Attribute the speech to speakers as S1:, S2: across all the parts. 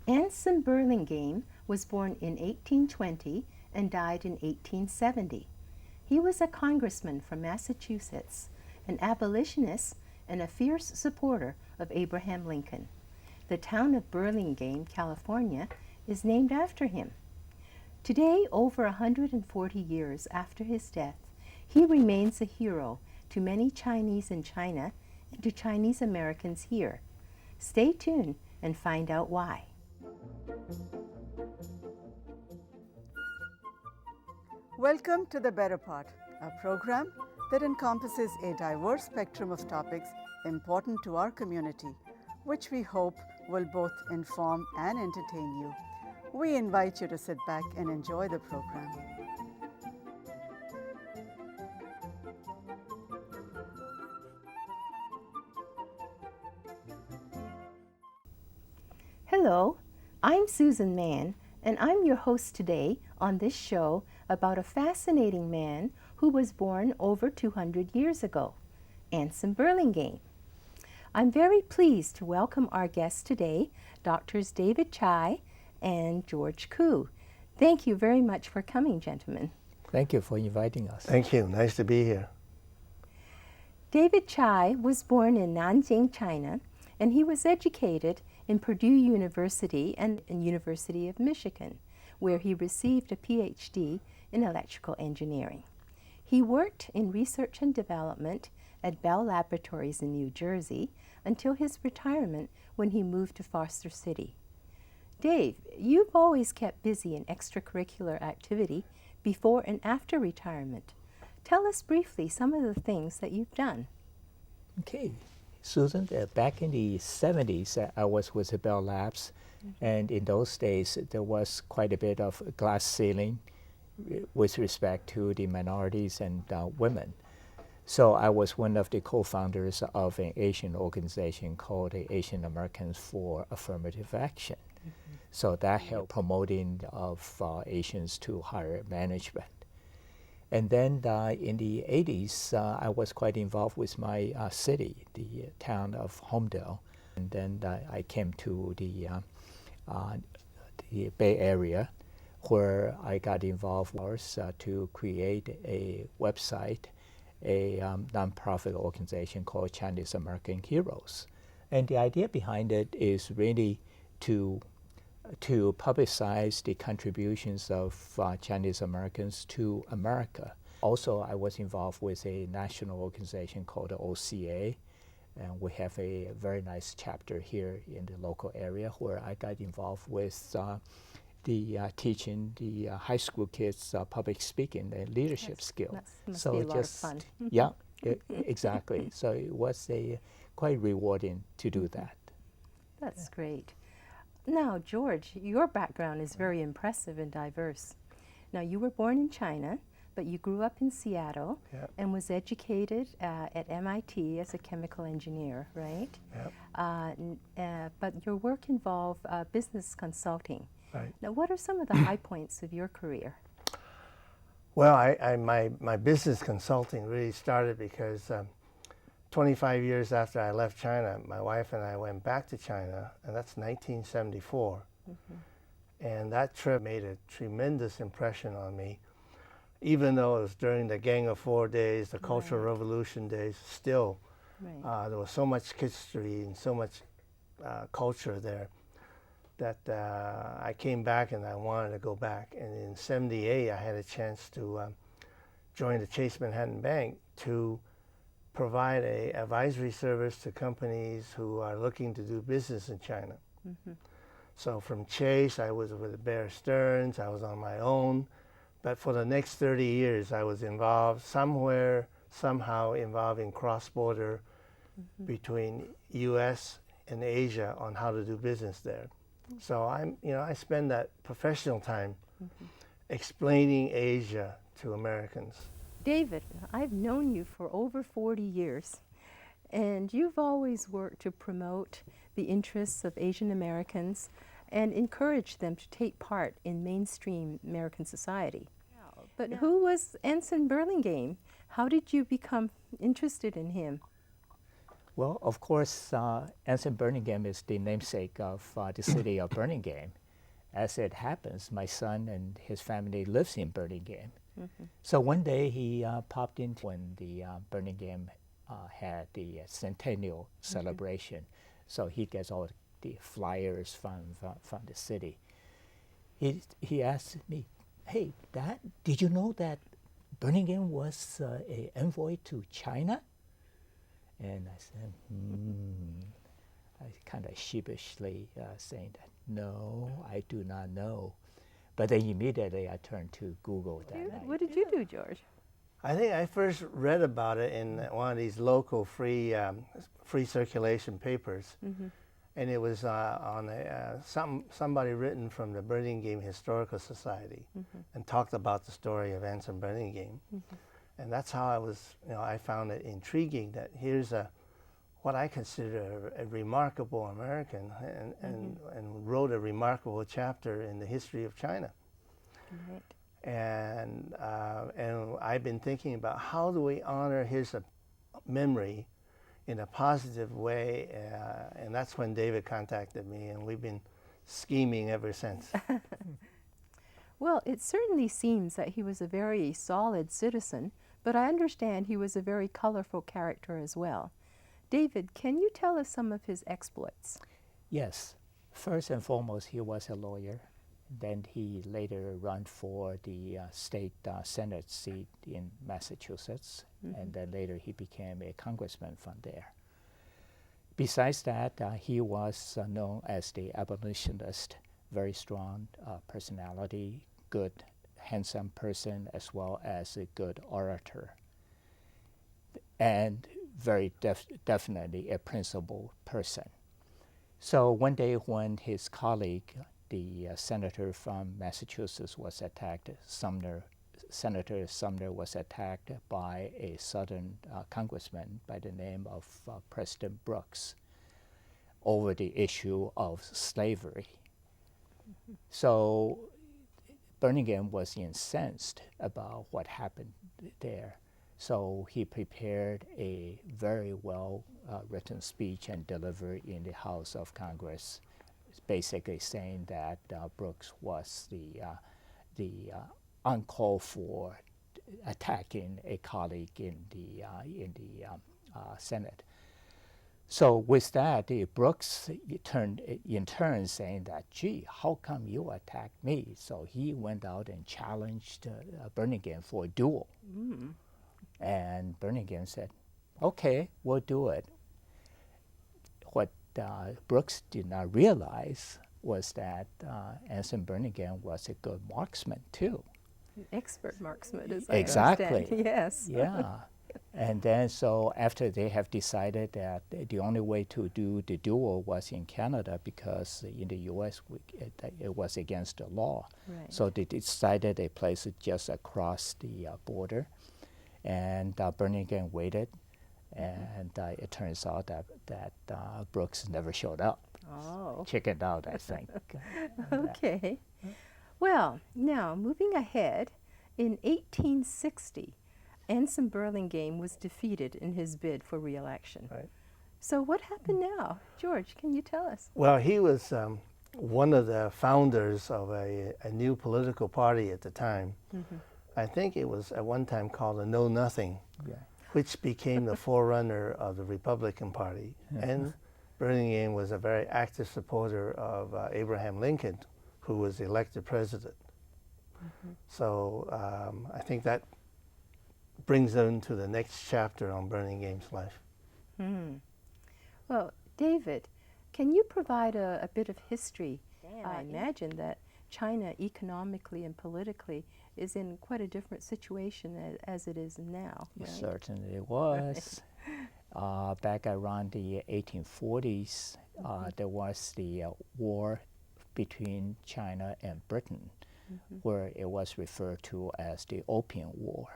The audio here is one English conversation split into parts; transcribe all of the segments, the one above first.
S1: Anson Burlingame was born in 1820 and died in 1870. He was a congressman from Massachusetts, an abolitionist, and a fierce supporter of Abraham Lincoln. The town of Burlingame, California, is named after him. Today, over 140 years after his death, he remains a hero to many Chinese in China and to Chinese Americans here. Stay tuned and find out why.
S2: Welcome to The Better Part, a program that encompasses a diverse spectrum of topics important to our community, which we hope will both inform and entertain you. We invite you to sit back and enjoy the program.
S1: Hello, I'm Susan Mann, and I'm your host today on this show about a fascinating man who was born over 200 years ago, Anson Burlingame. I'm very pleased to welcome our guests today, Drs. David Chai and George Koo. Thank you very much for coming, gentlemen.
S3: Thank you for inviting us.
S4: Thank you. Nice to be here.
S1: David Chai was born in Nanjing, China, and he was educated in Purdue University and University of Michigan, where he received a PhD in electrical engineering. He worked in research and development at Bell Laboratories in New Jersey until his retirement when he moved to Foster City. Dave, you've always kept busy in extracurricular activity before and after retirement. Tell us briefly some of the things that you've done.
S3: Okay, Susan, back in the 70s, I was with the Bell Labs, and in those days, there was quite a bit of glass ceiling with respect to the minorities and women. So I was one of the co-founders of an Asian organization called the Asian Americans for Affirmative Action. So that helped promoting of Asians to higher management. And then in the 80s, I was quite involved with my city, the town of Homedale. And then I came to the Bay Area, where I got involved to create a website, a nonprofit organization called Chinese American Heroes. And the idea behind it is really to publicize the contributions of Chinese Americans to America. Also, I was involved with a national organization called the OCA, and we have a very nice chapter here in the local area where I got involved with teaching the high school kids public speaking and leadership skills.
S1: Must be a lot of fun.
S3: Yeah, exactly. So it was quite rewarding to do that.
S1: That's great. Now, George, your background is very impressive and diverse. Now, you were born in China, but you grew up in Seattle and was educated at MIT as a chemical engineer, right?
S4: Yep.
S1: But your work involved business consulting.
S4: Right.
S1: Now, what are some of the high points of your career?
S4: Well, my business consulting really started because 25 years after I left China, my wife and I went back to China, and that's 1974. And that trip made a tremendous impression on me. Even though it was during the Gang of Four days, the Cultural Revolution days, still there was so much history and so much culture there that I came back and I wanted to go back. And in '78, I had a chance to join the Chase Manhattan Bank to provide a advisory service to companies who are looking to do business in China. So from Chase, I was with Bear Stearns, I was on my own, but for the next 30 years, I was involved somehow involving cross-border between U.S. and Asia on how to do business there. So I spend that professional time explaining Asia to Americans.
S1: David, I've known you for over 40 years, and you've always worked to promote the interests of Asian Americans and encourage them to take part in mainstream American society. But who was Anson Burlingame? How did you become interested in him?
S3: Well, of course, Anson Burlingame is the namesake of the city of Burlingame. As it happens, my son and his family lives in Burlingame. So one day he popped in when the Burlingame had the centennial celebration. So he gets all the flyers from the city. He asked me, "Hey, Dad, did you know that Burlingame was an envoy to China?" And I said, I kind of sheepishly saying that, "No, I do not know." But then immediately I turned to Google that night.
S1: What did you do, George?
S4: I think I first read about it in one of these local free circulation papers, and it was on somebody written from the Burlingame Historical Society, and talked about the story of Anson Burlingame, and that's how I found it intriguing that here's what I consider a remarkable American, and wrote a remarkable chapter in the history of China.
S1: Right.
S4: And I've been thinking about how do we honor his memory in a positive way, and that's when David contacted me, and we've been scheming ever since.
S1: Well, it certainly seems that he was a very solid citizen, but I understand he was a very colorful character as well. David, can you tell us some of his exploits?
S3: Yes. First and foremost, he was a lawyer. Then he later ran for the state Senate seat in Massachusetts, and then later he became a congressman from there. Besides that, he was known as the abolitionist, very strong personality, good, handsome person, as well as a good orator, and very definitely a principled person. So one day when his colleague, the senator from Massachusetts, was attacked, Senator Sumner was attacked by a Southern congressman by the name of President Brooks over the issue of slavery. So Burlingame was incensed about what happened there. So he prepared a very well written speech and delivered in the House of Congress, basically saying that Brooks was the uncalled for attacking a colleague in the Senate. So with that, Brooks turned in turn saying that, "Gee, how come you attacked me?" So he went out and challenged Burlingame for a duel. And Burlingame said, "Okay, we'll do it." What Brooks did not realize was that Anson Burlingame was a good marksman too.
S1: An expert marksman, as
S3: Exactly.
S1: I understand. Yes.
S3: Yeah. And then so after they have decided that the only way to do the duel was in Canada because in the U.S. It was against the law.
S1: Right.
S3: So they decided a place just across the border. And Burlingame waited, and it turns out that Brooks never showed up.
S1: Oh.
S3: Chickened out, I think.
S1: Okay. Well, now moving ahead, in 1860, Anson Burlingame was defeated in his bid for re-election.
S4: Right.
S1: So what happened now? George, can you tell us?
S4: Well, he was one of the founders of a new political party at the time. I think it was at one time called the Know Nothing, which became the forerunner of the Republican Party. And Burlingame was a very active supporter of Abraham Lincoln, who was elected president. So I think that brings them to the next chapter on Burlingame's life.
S1: Well, David, can you provide a bit of history? I imagine that China economically and politically is in quite a different situation as it is now.
S3: It
S1: Right?
S3: certainly was. Back around the 1840s, there was the war between China and Britain, where it was referred to as the Opium War.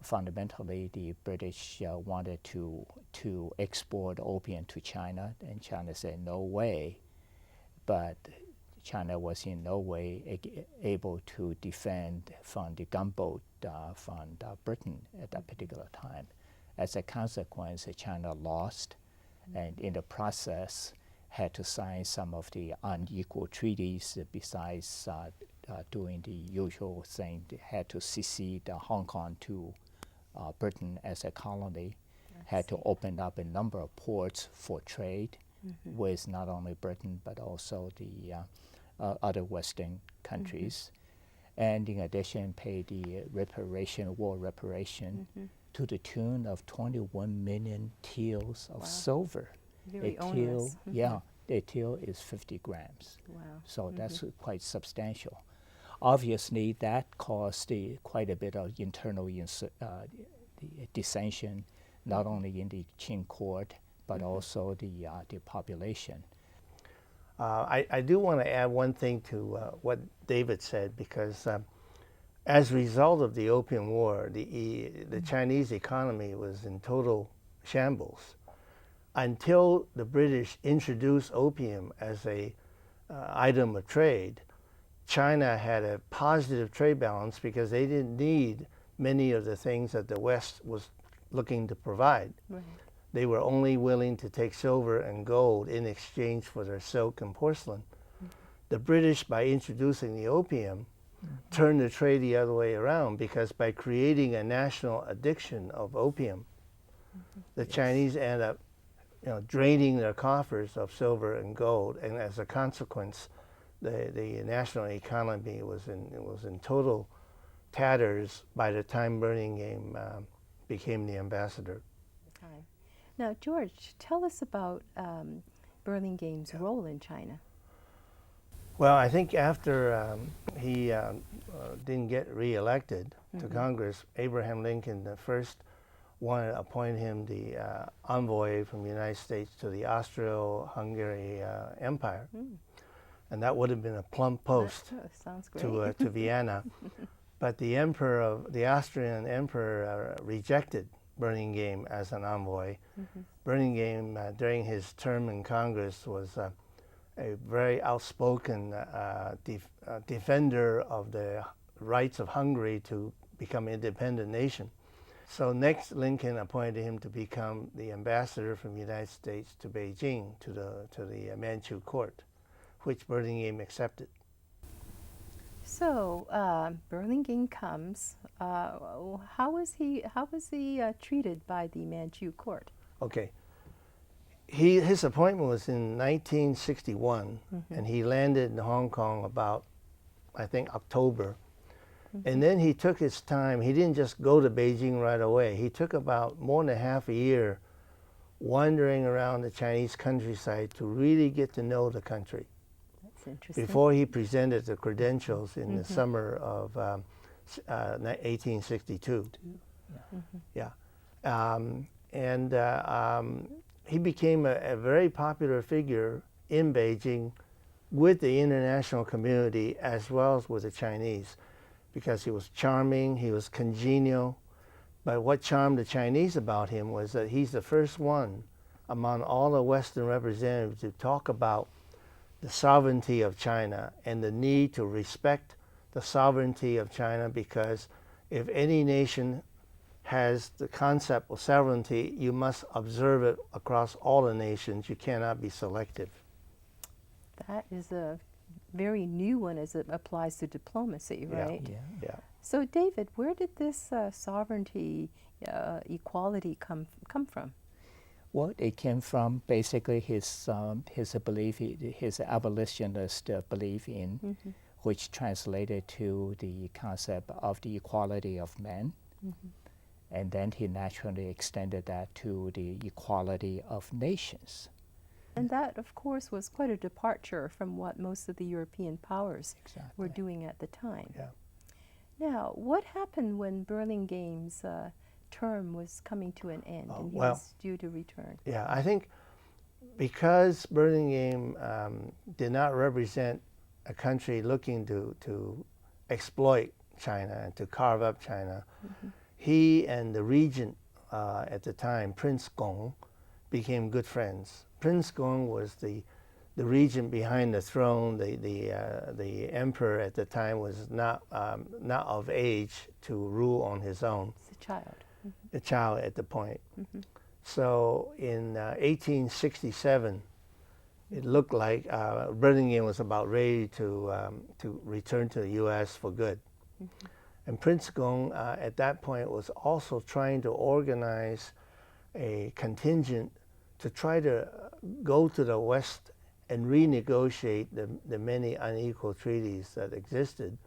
S3: Fundamentally, the British wanted to export opium to China, and China said no way. But China was in no way able to defend from the gunboat from Britain at that particular time. As a consequence, China lost, and in the process had to sign some of the unequal treaties besides doing the usual thing. They had to secede Hong Kong to Britain as a colony, had to open up a number of ports for trade with not only Britain but also the other Western countries. And in addition, paid the war reparation to the tune of 21 million taels of silver.
S1: Very
S3: a
S1: onerous.
S3: tael, a tael is 50 grams.
S1: Wow.
S3: So that's quite substantial. Obviously, that caused quite a bit of internal dissension, not only in the Qing court, but also the population.
S4: I do want to add one thing to what David said, because as a result of the Opium War, the Chinese economy was in total shambles. Until the British introduced opium as a item of trade, China had a positive trade balance because they didn't need many of the things that the West was looking to provide.
S1: Right.
S4: They were only willing to take silver and gold in exchange for their silk and porcelain. The British, by introducing the opium, turned the trade the other way around, because by creating a national addiction of opium, the Chinese end up draining their coffers of silver and gold, and as a consequence, the national economy was in total tatters by the time Burlingame became the ambassador.
S1: Okay. Now, George, tell us about Burlingame's role in China.
S4: Well, I think after he didn't get reelected to Congress, Abraham Lincoln the first wanted to appoint him the envoy from the United States to the Austro-Hungary Empire. And that would have been a plump post
S1: Sounds great.
S4: to Vienna. But the Austrian emperor rejected Burlingame as an envoy. Burlingame, during his term in Congress, was a very outspoken defender of the rights of Hungary to become an independent nation. So next, Lincoln appointed him to become the ambassador from the United States to Beijing, to the Manchu court, which Burlingame accepted.
S1: So Burlingame comes. How was he treated by the Manchu court?
S4: Okay. His appointment was in 1961, and he landed in Hong Kong about, I think, October. And then he took his time. He didn't just go to Beijing right away. He took about more than half a year wandering around the Chinese countryside to really get to know the country.
S1: That's interesting.
S4: Before he presented the credentials in the summer of 1862. Yeah. He became a very popular figure in Beijing with the international community as well as with the Chinese, because he was charming, he was congenial. But what charmed the Chinese about him was that he's the first one among all the Western representatives to talk about the sovereignty of China and the need to respect the sovereignty of China, because if any nation has the concept of sovereignty, you must observe it across all the nations. You cannot be selective.
S1: That is a very new one as it applies to diplomacy, right?
S4: Yeah.
S1: So, David, where did this sovereignty equality come from?
S3: Well, it came from basically his belief, his abolitionist belief in, which translated to the concept of the equality of men. And then he naturally extended that to the equality of nations.
S1: And that, of course, was quite a departure from what most of the European powers were doing at the time.
S4: Yeah.
S1: Now, what happened when Burlingame's term was coming to an end and he
S4: well,
S1: was due to return?
S4: Yeah, I think because Burlingame did not represent a country looking to exploit China and to carve up China, he and the regent at the time, Prince Gong, became good friends. Prince Gong was the regent behind the throne. The emperor at the time was not of age to rule on his own.
S1: As a child.
S4: a child at the point. So in 1867, it looked like Burlingame was about ready to return to the U.S. for good. And Prince Gong at that point was also trying to organize a contingent to try to go to the West and renegotiate the many unequal treaties that existed.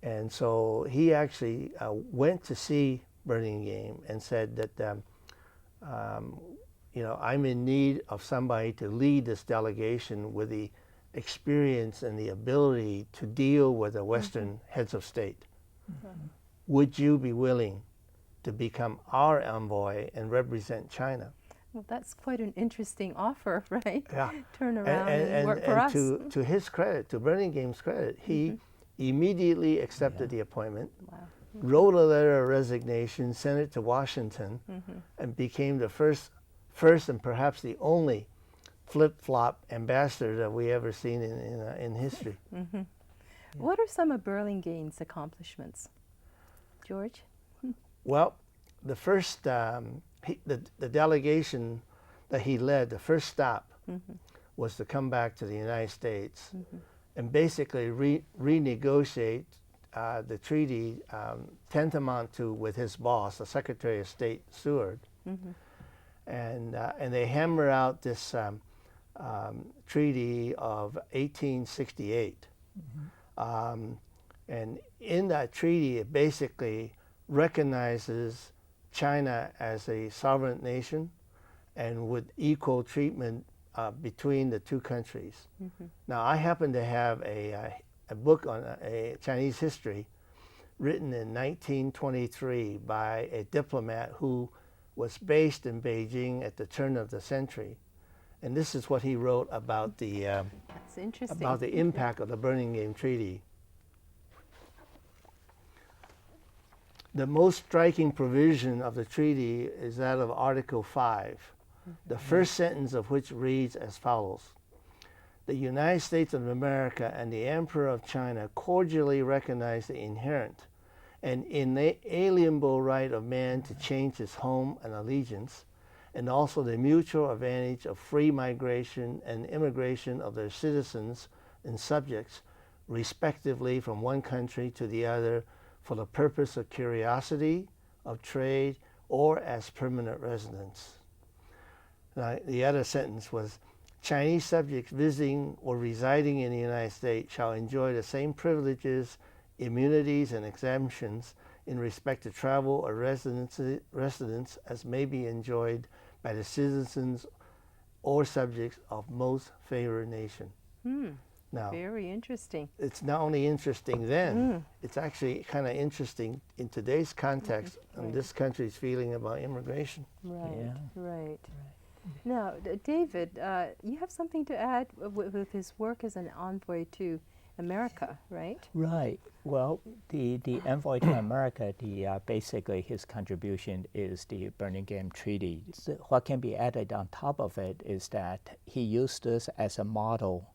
S4: And so he actually went to see Burlingame and said that, you know, I'm in need of somebody to lead this delegation with the experience and the ability to deal with the Western heads of state. Would you be willing to become our envoy and represent China?
S1: Well, that's quite an interesting offer, right?
S4: Yeah.
S1: Turn around and work for us.
S4: To his credit, to Burlingame's credit, he immediately accepted the appointment, wrote a letter of resignation, sent it to Washington, and became the first and perhaps the only flip-flop ambassador that we ever seen in history.
S1: What are some of Burlingame's accomplishments, George?
S4: Well, the first, the delegation that he led, the first stop was to come back to the United States and basically renegotiate the treaty tantamount to with his boss, the Secretary of State Seward. And they hammer out this treaty of 1868. And in that treaty, it basically recognizes China as a sovereign nation and with equal treatment between the two countries. Now, I happen to have a book on a Chinese history written in 1923 by a diplomat who was based in Beijing at the turn of the century. And this is what he wrote about the
S1: That's interesting.
S4: about the impact of the Burlingame Treaty. The most striking provision of the treaty is that of Article 5, the first sentence of which reads as follows: "The United States of America and the Emperor of China cordially recognize the inherent and inalienable right of man to change his home and allegiance, and also the mutual advantage of free migration and immigration of their citizens and subjects, respectively from one country to the other, for the purpose of curiosity, of trade, or as permanent residence." Now, the other sentence was, "Chinese subjects visiting or residing in the United States shall enjoy the same privileges, immunities, and exemptions in respect to travel or residence as may be enjoyed by the citizens or subjects of most favored nation." Now,
S1: Very interesting.
S4: it's not only interesting then, it's actually kind of interesting in today's context and this country's feeling about immigration.
S1: Right, right. Now, David, you have something to add with his work as an envoy to America, right?
S3: Right. Well, the envoy to America, basically his contribution is the Burlingame Treaty. So what can be added on top of it is that he used this as a model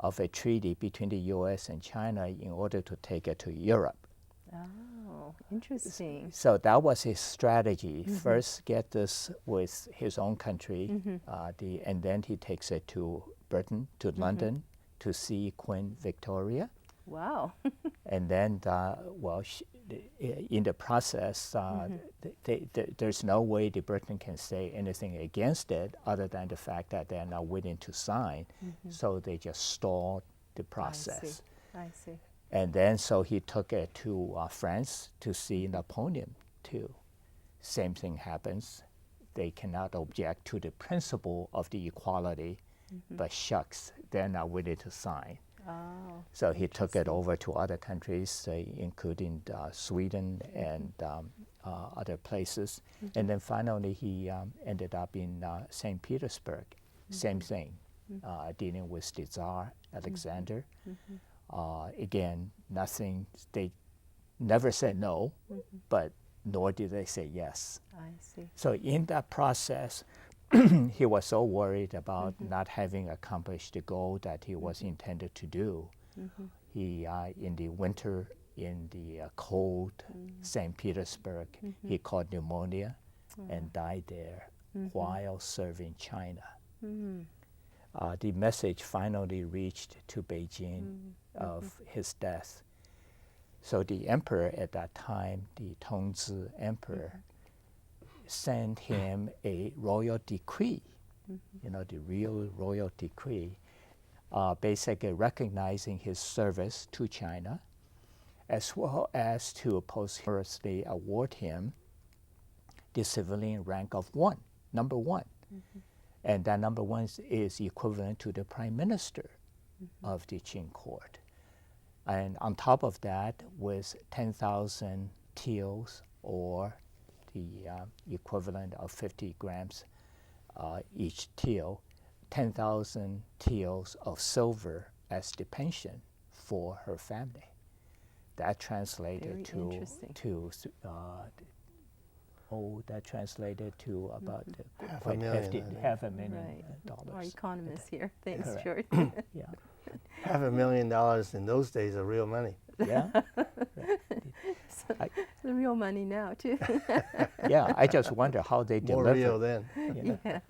S3: of a treaty between the U.S. and China in order to take it to Europe.
S1: Oh, interesting.
S3: So that was his strategy. First, get this with his own country, and then he takes it to Britain, to London, to see Queen Victoria.
S1: Wow.
S3: And then, in the process, there's no way the Britain can say anything against it other than the fact that they're not willing to sign. So they just stalled the process.
S1: I see.
S3: And then, so he took it to France to see Napoleon too. Same thing happens. They cannot object to the principle of the equality, but shucks, they're not willing to sign.
S1: Oh,
S3: So he took it over to other countries, including Sweden and other places. And then finally he ended up in St. Petersburg. Same thing, dealing with the Tsar Alexander. Again, nothing, they never said no, but nor did they say yes.
S1: I see.
S3: So in that process, he was so worried about not having accomplished the goal that he was intended to do. He, in the winter in the cold St. Petersburg. He caught pneumonia and died there while serving China. The message finally reached to Beijing of his death. So the emperor at that time, the Tongzi emperor, sent him a royal decree, the real royal decree, basically recognizing his service to China, as well as to posthumously award him the civilian rank of number one. And that number one is equivalent to the prime minister of the Qing court. And on top of that was 10,000 taels, or the equivalent of 50 grams each tael, 10,000 taels of silver as the pension for her family. That translated that translated to about quite hefty, $500,000.
S1: Our economists here. Thanks, George.
S3: Yeah.
S4: $500,000 in those days are real money.
S3: Yeah.
S1: It's the real money now, too.
S3: Yeah, I just wonder how they
S4: More
S3: deliver.
S4: real then.
S1: Yeah.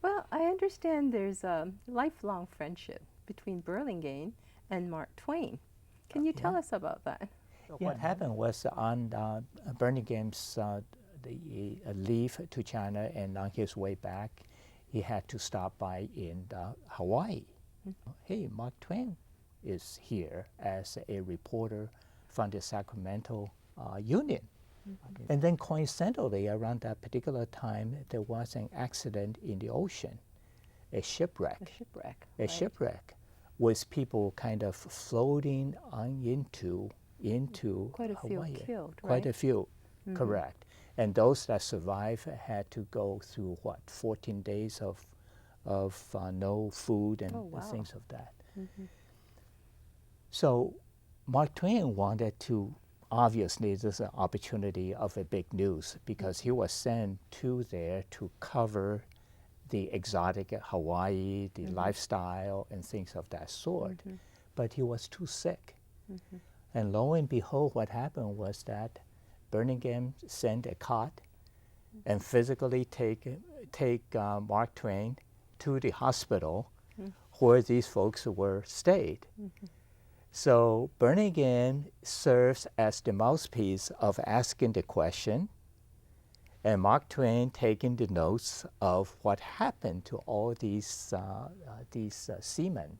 S1: Well, I understand there's a lifelong friendship between Burlingame and Mark Twain. Can you tell us about that?
S3: What happened was on Burlingame's leave to China, and on his way back, he had to stop by in Hawaii. Hey, Mark Twain is here as a reporter from the Sacramento Union. And then coincidentally, around that particular time, there was an accident in the ocean, a shipwreck. A shipwreck with people kind of floating on into
S1: Quite a
S3: Hawaii.
S1: few killed, right?
S3: Quite a few, correct. And those that survived had to go through 14 days of no food and things of that. So Mark Twain wanted to, obviously this is an opportunity of a big news, because he was sent to there to cover the exotic Hawaii, the lifestyle and things of that sort. But he was too sick. And lo and behold, what happened was that Burlingame sent a cot and physically take Mark Twain to the hospital where these folks were stayed. So Burlingame serves as the mouthpiece of asking the question, and Mark Twain taking the notes of what happened to all these seamen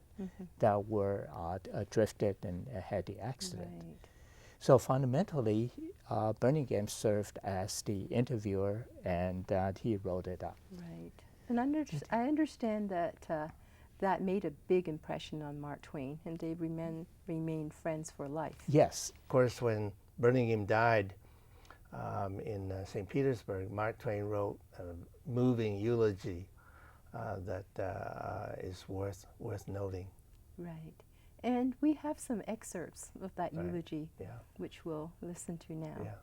S3: that were drifted and had the accident.
S1: Right.
S3: So fundamentally, Burlingame served as the interviewer, and he wrote it up.
S1: Right. And I understand that that made a big impression on Mark Twain, and they remained friends for life.
S3: Yes.
S4: Of course, when Burlingame died in St. Petersburg, Mark Twain wrote a moving eulogy that is worth noting.
S1: Right. And we have some excerpts of that eulogy,
S4: Yeah.
S1: which we'll listen to now.
S4: Yeah.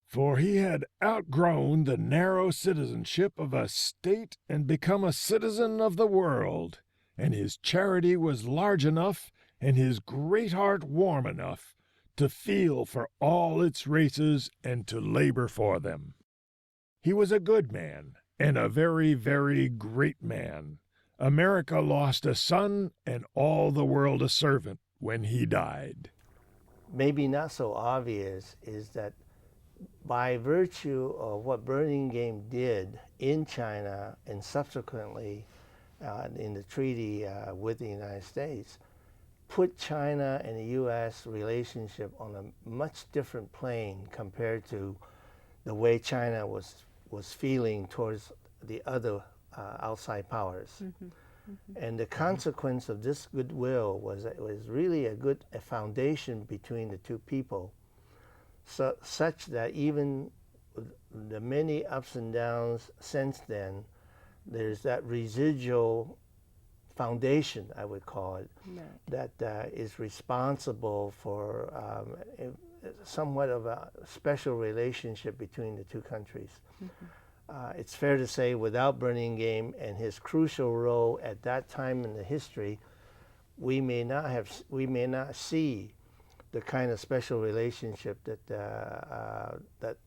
S5: For he had outgrown the narrow citizenship of a state and become a citizen of the world, and his charity was large enough and his great heart warm enough to feel for all its races and to labor for them. He was a good man and a very, very great man. America lost a son and all the world a servant when he died.
S4: Maybe not so obvious is that by virtue of what Burlingame did in China and subsequently in the treaty with the United States, put China and the U.S. relationship on a much different plane compared to the way China was feeling towards the other outside powers. And the consequence of this goodwill was really a foundation between the two people, such that even the many ups and downs since then, there's that residual foundation, I would call it, that is responsible for somewhat of a special relationship between the two countries. It's fair to say without Burlingame and his crucial role at that time in the history, we may not see the kind of special relationship that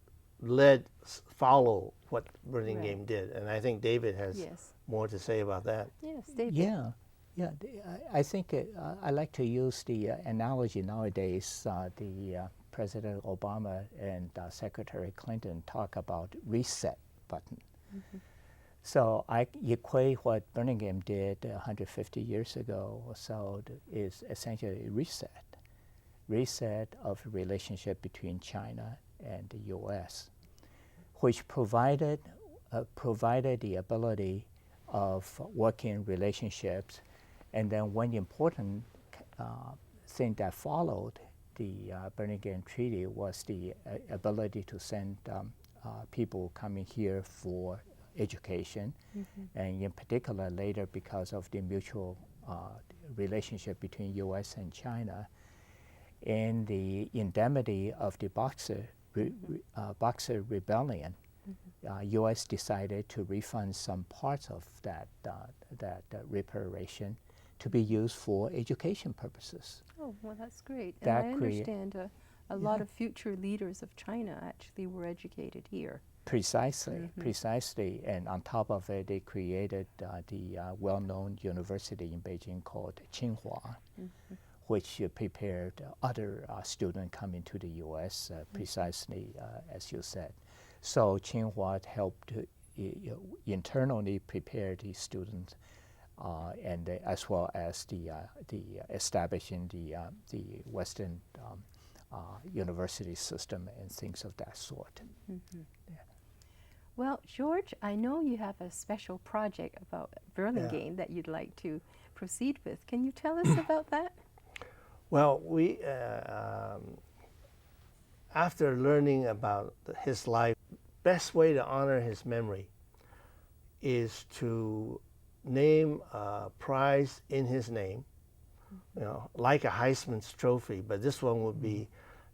S4: follow what Burlingame did. And I think David has
S1: Yes.
S4: more to say about that.
S1: Yes, David.
S3: Yeah, yeah. I think I like to use the analogy nowadays. President Obama and Secretary Clinton talk about reset button. So I equate what Burlingame did 150 years ago or so is essentially a reset of relationship between China and the U.S., which provided the ability of working relationships. And then one important thing that followed the Burlingame Treaty was the ability to send people coming here for education, and in particular later because of the mutual relationship between U.S. and China, and the indemnity of the Boxer Rebellion. U.S. decided to refund some parts of that reparation to be used for education purposes.
S1: Oh, well, that's great. And
S3: That
S1: I understand a lot of future leaders of China actually were educated here.
S3: Precisely. And on top of it, they created the well-known university in Beijing called Tsinghua, which prepared other students coming to the U.S. Precisely as you said. So Tsinghua helped internally prepare the students, and as well as the establishing the Western university system and things of that sort. Yeah.
S1: Well, George, I know you have a special project about Burlingame that you'd like to proceed with. Can you tell us about that?
S4: Well, we after learning about his life, best way to honor his memory is to name a prize in his name, like a Heisman's Trophy, but this one would be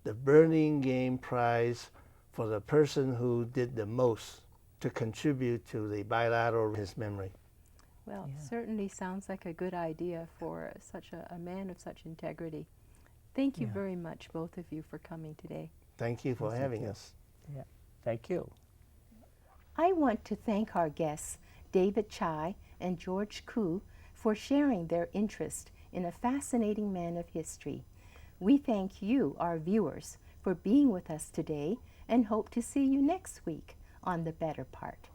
S4: the Burlingame Prize for the person who did the most to contribute to the bilateral his memory.
S1: Well, certainly sounds like a good idea for such a man of such integrity. Thank you very much, both of you, for coming today.
S4: Thank you for having us.
S3: Yeah. Thank you.
S1: I want to thank our guests, David Chai and George Koo, for sharing their interest in a fascinating man of history. We thank you, our viewers, for being with us today and hope to see you next week on The Better Part.